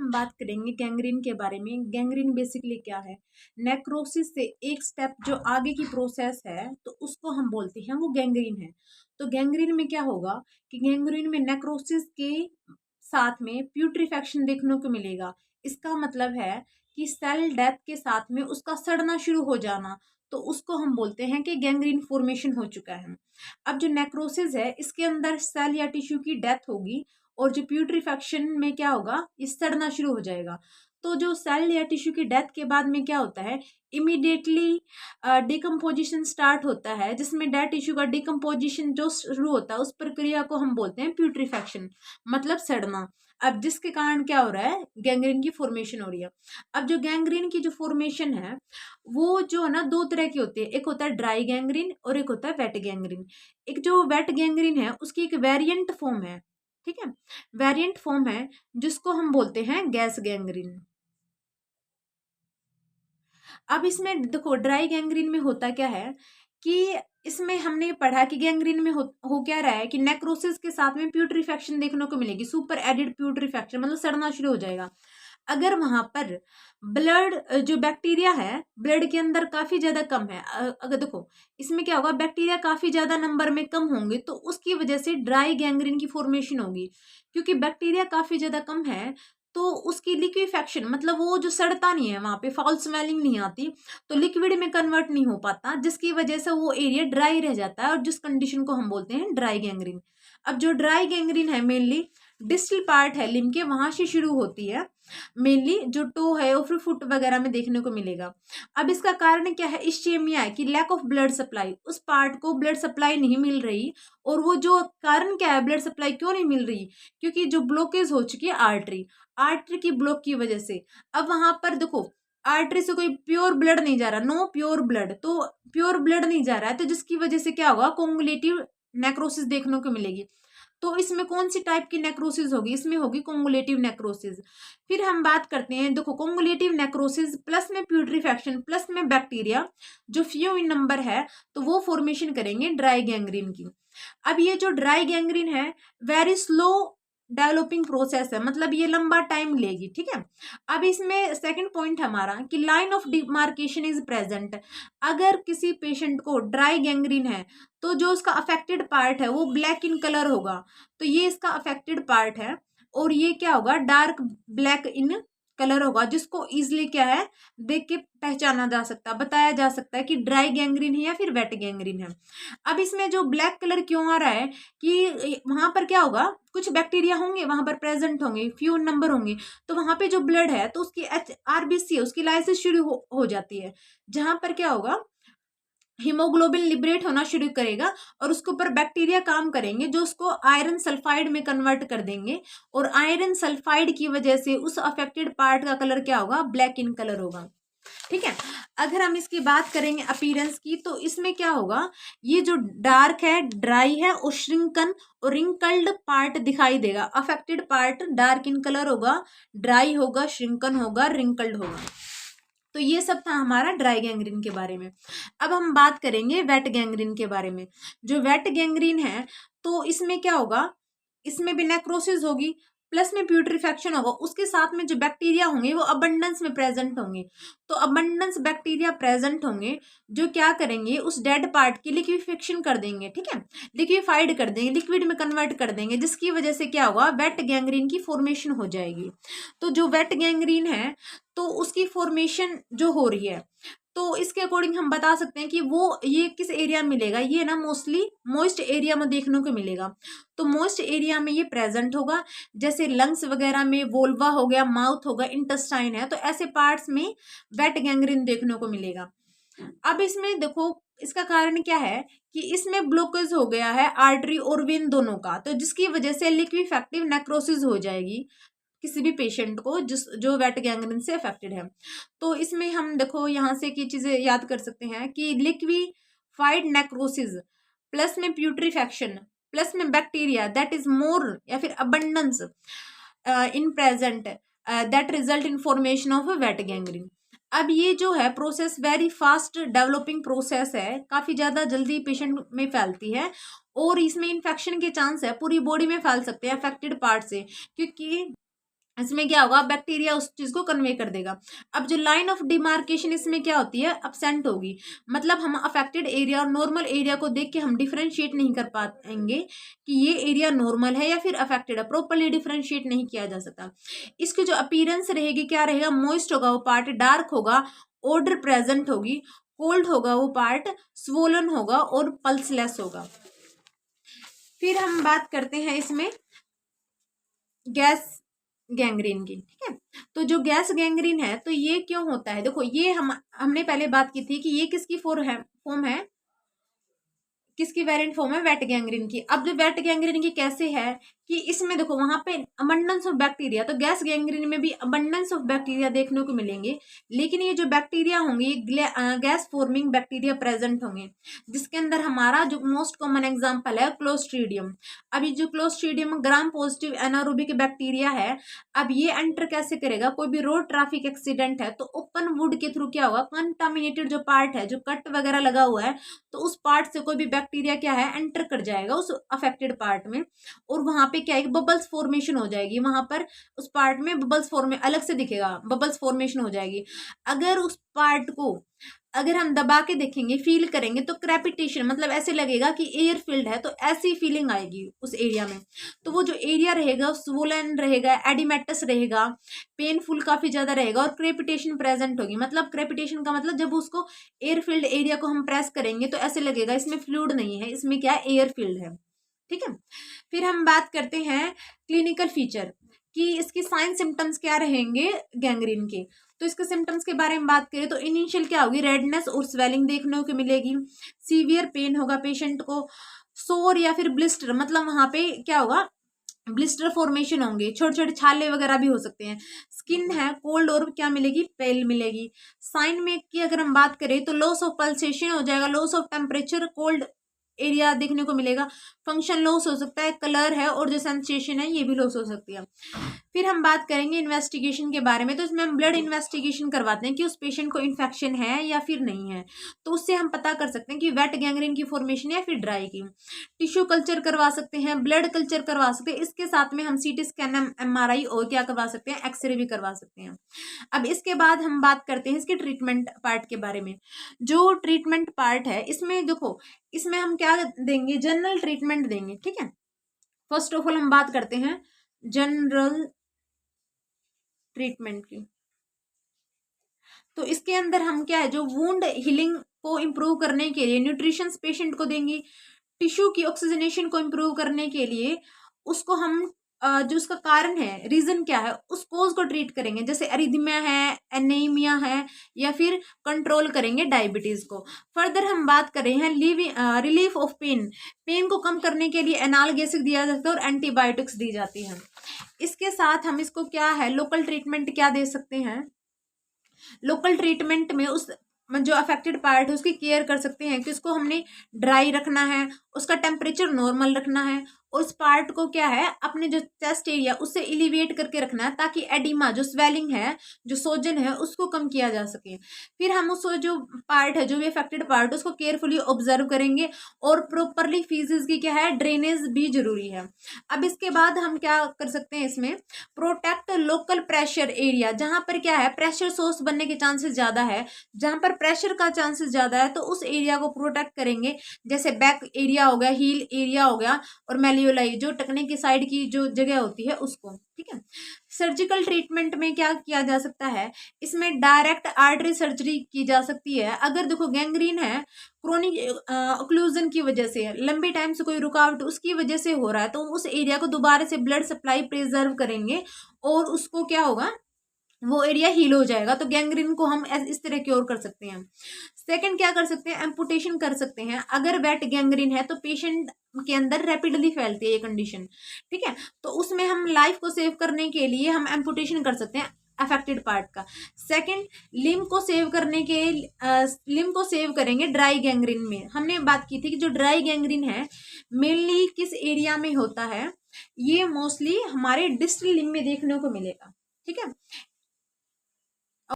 हम बात करेंगे गैंग्रीन के बारे में। गैंग्रीन बेसिकली क्या है? नेक्रोसिस से एक स्टेप जो आगे की प्रोसेस है तो उसको हम बोलते हैं वो गैंग्रीन है। तो गैंग्रीन में क्या होगा कि गैंग्रीन में नेक्रोसिस के साथ में प्यूट्रीफेक्शन देखने को मिलेगा। इसका मतलब है कि सेल डेथ के साथ में उसका सड़ना शुरू हो जाना, तो उसको हम बोलते हैं कि गैंग्रीन फॉर्मेशन हो चुका है। अब जो नेक्रोसिस है इसके अंदर सेल या टिश्यू की डेथ होगी और जो प्यूट्रीफेक्शन में क्या होगा, ये सड़ना शुरू हो जाएगा। तो जो सेल या टिश्यू की डेथ के बाद में क्या होता है, इमीडिएटली डिकम्पोजिशन स्टार्ट होता है, जिसमें डेड टिश्यू का डिकम्पोजिशन जो शुरू होता है उस प्रक्रिया को हम बोलते हैं प्यूट्रीफेक्शन, मतलब सड़ना। अब जिसके कारण क्या हो रहा है, गैंग्रीन की फॉर्मेशन हो रही है। अब जो गैंग्रीन की जो फॉर्मेशन है वो जो है ना दो तरह की होती है, एक होता है ड्राई गैंग्रीन और एक होता है वेट गैंग्रीन। एक जो वेट गैंग्रीन है उसकी एक वेरिएंट फॉर्म है, ठीक है, वेरिएंट फॉर्म है जिसको हम बोलते हैं गैस गैंग्रीन। अब इसमें देखो ड्राई गैंग्रीन में होता क्या है कि इसमें हमने पढ़ा कि गैंग्रीन में हो क्या रहा है कि नेक्रोसिस के साथ में प्यूट्रीफेक्शन देखने को मिलेगी, सुपर एडिड प्यूट्रीफेक्शन, मतलब सड़ना शुरू हो जाएगा। अगर वहां पर ब्लड जो बैक्टीरिया है ब्लड के अंदर काफी ज्यादा कम है, अगर देखो इसमें क्या होगा, बैक्टीरिया काफी ज्यादा नंबर में कम होंगे तो उसकी वजह से ड्राई गैंग्रीन की फॉर्मेशन होगी। क्योंकि बैक्टीरिया काफी ज्यादा कम है तो उसकी लिक्विफेक्शन, मतलब वो जो सड़ता नहीं है, वहां पे फाउल स्मेलिंग नहीं आती, तो लिक्विड में कन्वर्ट नहीं हो पाता, जिसकी वजह से वो एरिया ड्राई रह जाता है और जिस कंडीशन को हम बोलते हैं ड्राई गैंग्रीन। अब जो ड्राई गैंग्रीन है मेनली डिस्टल पार्ट है लिम्ब के, वहां से शुरू होती है, मेनली जो टो है और फिर फुट वगैरह में देखने को मिलेगा। अब इसका कारण क्या है, इश्चेमिया है कि लैक ऑफ ब्लड सप्लाई, उस पार्ट को ब्लड सप्लाई नहीं मिल रही। और वो जो कारण क्या है, ब्लड सप्लाई क्यों नहीं मिल रही, क्योंकि जो ब्लॉकेज हो चुकी है आर्टरी, आर्टरी की ब्लॉक की वजह से। अब वहां पर देखो आर्टरी से कोई प्योर ब्लड नहीं जा रहा, नो प्योर ब्लड, तो प्योर ब्लड नहीं जा रहा है, तो जिसकी वजह से क्या होगा, कोंगुलेटिव नेक्रोसिस देखने को मिलेगी। तो इसमें कौन सी टाइप की नेक्रोसिस होगी, इसमें होगी कोंगुलेटिव नेक्रोसिस। फिर हम बात करते हैं, देखो कोंगुलेटिव नेक्रोसिस प्लस में प्यूट्रीफेक्शन प्लस में बैक्टीरिया जो फ्यू इन नंबर है, तो वो फॉर्मेशन करेंगे ड्राई गैंग्रीन की। अब ये जो ड्राई गैंग्रीन है वेरी स्लो डेवलपिंग प्रोसेस है, मतलब ये लंबा टाइम लेगी, ठीक है। अब इसमें सेकंड पॉइंट हमारा कि line of demarcation is present. अगर किसी पेशेंट को ड्राई गैंग्रीन है तो जो उसका अफेक्टेड पार्ट है वो ब्लैक इन कलर होगा, तो ये इसका अफेक्टेड पार्ट है, और ये क्या होगा, डार्क ब्लैक इन कलर होगा, जिसको इजिली क्या है, देख के पहचाना जा सकता है, बताया जा सकता है कि ड्राई गैंग्रीन है या फिर वेट गैंग्रीन है। अब इसमें जो ब्लैक कलर क्यों आ रहा है कि वहां पर क्या होगा, कुछ बैक्टीरिया होंगे वहां पर प्रेजेंट होंगे, फ्यू नंबर होंगे, तो वहां पे जो ब्लड है तो उसकी आरबीसी है उसकी लाइसिस शुरू हो जाती है, जहां पर क्या होगा, हीमोग्लोबिन लिबरेट होना शुरू करेगा और उसके ऊपर बैक्टीरिया काम करेंगे जो उसको आयरन सल्फाइड में कन्वर्ट कर देंगे, और आयरन सल्फाइड की वजह से उस अफेक्टेड पार्ट का कलर क्या होगा, ब्लैक इन कलर होगा, ठीक है। अगर हम इसकी बात करेंगे अपीयरेंस की, तो इसमें क्या होगा, ये जो डार्क है ड्राई है और श्रिंकन और रिंकल्ड पार्ट दिखाई देगा, affected part dark in colour होगा, ड्राई होगा, श्रिंकन होगा, रिंकल्ड होगा। तो ये सब था हमारा ड्राई गैंग्रीन के बारे में। अब हम बात करेंगे वेट गैंग्रीन के बारे में। जो वेट गैंग्रीन है तो इसमें क्या होगा, इसमें भी नेक्रोसिस होगी प्लस में प्यूट्रीफेक्शन होगा, उसके साथ में जो बैक्टीरिया होंगे वो अबंडेंस में प्रेजेंट होंगे। तो अबंडेंस बैक्टीरिया प्रेजेंट होंगे जो क्या करेंगे, उस डेड पार्ट की लिक्विफिकेशन कर देंगे, ठीक है, लिक्विफाइड कर देंगे, लिक्विड में कन्वर्ट कर देंगे, जिसकी वजह से क्या होगा, वेट गैंग्रीन की फॉर्मेशन हो जाएगी। तो जो वेट गैंग्रीन है तो उसकी फॉर्मेशन जो हो रही है, तो इसके अकॉर्डिंग हम बता सकते हैं कि वो ये किस एरिया में मिलेगा, ये ना मोस्टली मॉइस्ट एरिया में देखने को मिलेगा। तो मॉइस्ट एरिया में ये प्रेजेंट होगा, जैसे लंग्स वगैरह में, वोल्वा हो गया, माउथ होगा, इंटेस्टाइन है, तो ऐसे पार्ट्स में वेट गैंग्रीन देखने को मिलेगा। अब इसमें देखो इसका कारण क्या है कि इसमें ब्लॉकेज हो गया है आर्टरी और वेन दोनों का, तो जिसकी वजह से लिक्विफेक्टिव नेक्रोसिस हो जाएगी किसी भी पेशेंट को जो वेट गैंग्रीन से अफेक्टेड है। तो इसमें हम देखो यहाँ से की चीजें याद कर सकते हैं कि लिक्विफाइड नेक्रोसिस प्लस में प्यूट्रीफेक्शन प्लस में बैक्टीरिया दैट इज मोर या फिर abundance in present that result in formation of weight gangrene. अब ये जो है process very fast developing process है, काफी ज्यादा जल्दी पेशेंट में फैलती है, और इसमें इन्फेक्शन के चांस है पूरी बॉडी में फैल सकते हैं अफेक्टेड पार्ट से, क्योंकि इसमें क्या होगा, बैक्टीरिया उस चीज को कन्वे कर देगा। अब जो लाइन ऑफ डिमार्केशन इसमें क्या होती है, अब्सेंट होगी। मतलब हम अफेक्टेड एरिया और नॉर्मल एरिया को देख के हम डिफरेंशिएट नहीं कर पाएंगे कि ये एरिया नॉर्मल है या फिर अफेक्टेड है, प्रॉपरली डिफरेंशिएट नहीं किया जा सकता। इसकी जो अपीयरेंस रहेगी, क्या रहेगा, मॉइस्ट होगा वो पार्ट, डार्क होगा, ऑर्डर प्रेजेंट होगी, कोल्ड होगा वो पार्ट, स्वोलन होगा और पल्सलेस होगा। फिर हम बात करते हैं इसमें गैस गैंग्रीन की। ठीक है, तो जो गैस गैंग्रीन है तो ये क्यों होता है, देखो ये हमने पहले बात की थी कि ये किसकी फॉर्म है, किसकी वेरिएंट फॉर्म है, वेट गैंग्रीन की। अब जो वेट गैंग्रीन की कैसे है कि इसमें देखो वहां पे अबंडेंस ऑफ बैक्टीरिया, तो गैस गैंग्रीन में भी अबंडेंस ऑफ बैक्टीरिया देखने को मिलेंगे, लेकिन ये जो बैक्टीरिया होंगे गैस फॉर्मिंग बैक्टीरिया प्रेजेंट होंगे, जिसके अंदर हमारा जो मोस्ट कॉमन एग्जांपल है क्लोस्ट्रीडियम। अब ये जो clostridium gram positive anaerobic bacteria है, अब ये एंटर कैसे करेगा, कोई भी रोड ट्रैफिक एक्सीडेंट है तो ओपन वुड के थ्रू क्या होगा, कंटामिनेटेड जो पार्ट है, जो कट वगैरह लगा हुआ है, तो उस पार्ट से कोई भी बैक्टीरिया क्या है एंटर कर जाएगा उस अफेक्टेड पार्ट में, और वहां पे क्या है, बबल्स फॉर्मेशन हो जाएगी, वहां पर उस पार्ट में बबल्स फॉर्मेशन अलग से दिखेगा, बबल्स फॉर्मेशन हो जाएगी। अगर उस पार्ट को अगर हम दबा के देखेंगे, फील करेंगे, तो क्रेपिटेशन, मतलब ऐसे लगेगा कि एयर फिल्ड है, तो ऐसी फीलिंग आएगी उस एरिया में। तो वो जो एरिया रहेगा स्वोलन रहेगा, एडिमेटस रहेगा, पेनफुल काफी ज्यादा रहेगा और क्रेपिटेशन प्रेजेंट होगी। मतलब क्रेपिटेशन का मतलब जब उसको एयर फिल्ड एरिया को हम प्रेस करेंगे तो ऐसे लगेगा इसमें फ्लूइड नहीं है, इसमें क्या एयर फिल्ड है। ठीक है, फिर हम बात करते हैं क्लिनिकल फीचर कि इसकी साइन सिम्टम्स क्या रहेंगे गैंग्रीन के। तो इसके सिम्टम्स के बारे में बात करें तो इनिशियल क्या होगी, रेडनेस और स्वेलिंग देखने को मिलेगी, सीवियर पेन होगा पेशेंट को, सोर या फिर ब्लिस्टर, मतलब वहां पे क्या होगा, ब्लिस्टर फॉर्मेशन होंगे, छोटे छोटे छाले वगैरह भी हो सकते हैं। स्किन है कोल्ड और क्या मिलेगी, पेल मिलेगी। साइन में की अगर हम बात करें तो लॉस ऑफ पल्सेशन हो जाएगा, loss of temperature, cold area देखने को मिलेगा, फंक्शन लॉस हो सकता है, कलर है और जो सेंसेशन है ये भी लॉस हो सकती है। फिर हम बात करेंगे इन्वेस्टिगेशन के बारे में, तो इसमें हम ब्लड इन्वेस्टिगेशन करवाते हैं कि उस पेशेंट को इन्फेक्शन है या फिर नहीं है, तो उससे हम पता कर सकते हैं कि वेट गैंग्रीन की फॉर्मेशन या फिर ड्राई की। टिश्यू कल्चर करवा सकते हैं, ब्लड कल्चर करवा सकते हैं, इसके साथ में हम सीटी स्कैन, एमआरआई और क्या करवा सकते हैं, एक्सरे भी करवा सकते हैं। अब इसके बाद हम बात करते हैं इसके ट्रीटमेंट पार्ट के बारे में। जो ट्रीटमेंट पार्ट है इसमें देखो, इसमें हम क्या देंगे, जनरल ट्रीटमेंट देंगे। ठीक है, फर्स्ट ऑफ ऑल हम बात करते हैं जनरल ट्रीटमेंट की। तो इसके अंदर हम क्या है, जो वुंड हीलिंग को इम्प्रूव करने के लिए न्यूट्रिशन पेशेंट को देंगे, टिश्यू की ऑक्सीजनेशन को इम्प्रूव करने के लिए उसको हम जो उसका कारण है, रीजन क्या है, उस कोज को ट्रीट करेंगे, जैसे एरिथमिया है, एनीमिया है, या फिर कंट्रोल करेंगे डायबिटीज को। फर्दर हम बात कर रहे हैं रिलीफ ऑफ पेन, पेन को कम करने के लिए एनाल्गेसिक दिया जाता है और एंटीबायोटिक्स दी जाती है। इसके साथ हम इसको क्या है, लोकल ट्रीटमेंट क्या दे सकते हैं, लोकल ट्रीटमेंट में उस जो अफेक्टेड पार्ट है उसकी केयर कर सकते हैं कि उसको हमने ड्राई रखना है, उसका टेम्परेचर नॉर्मल रखना है, और उस पार्ट को क्या है अपने जो चेस्ट एरिया उससे एलिवेट करके रखना है, ताकि एडिमा जो स्वेलिंग है, जो सोजन है, उसको कम किया जा सके। फिर हम उस जो पार्ट है, जो भी अफेक्टेड पार्ट, उसको केयरफुली ऑब्जर्व करेंगे और प्रॉपरली फीसेस की क्या है, ड्रेनेज भी जरूरी है। अब इसके बाद हम क्या कर सकते हैं, इसमें प्रोटेक्ट लोकल प्रेशर एरिया, जहां पर क्या है प्रेशर सोर्स बनने के चांसेस ज्यादा है, जहां पर प्रेशर का चांसेस ज्यादा है, तो उस एरिया को प्रोटेक्ट करेंगे, जैसे बैक एरिया हो गया, हील एरिया हो गया, और मेल्यूलाई जो टखने की साइड की जो जगह होती है उसको। ठीक है, सर्जिकल ट्रीटमेंट में क्या किया जा सकता है, इसमें डायरेक्ट आर्टरी सर्जरी की जा सकती है। अगर देखो गैंग्रीन है क्रोनिक ऑक्लूजन की वजह से, लंबे टाइम से कोई रुकावट उसकी वजह से हो रहा है, तो उस एरिया को दोबारा से ब्लड सप्लाई प्रिजर्व करेंगे और उसको क्या होगा, वो एरिया हील हो जाएगा। तो गैंग्रीन को हम इस तरह क्योर कर सकते हैं। सेकंड क्या कर सकते हैं, एम्पुटेशन कर सकते हैं। अगर वेट गैंग्रीन है तो पेशेंट के अंदर रैपिडली फैलती है ये कंडीशन। ठीक है, तो उसमें हम लाइफ को सेव करने के लिए हम एम्पुटेशन कर सकते हैं अफेक्टेड पार्ट का। सेकंड, लिम्ब को सेव करने के लिम्ब को सेव करेंगे ड्राई गैंग्रीन में। हमने बात की थी कि जो ड्राई गैंग्रीन है मेनली किस एरिया में होता है, ये मोस्टली हमारे डिस्टल लिम्ब में देखने को मिलेगा। ठीक है,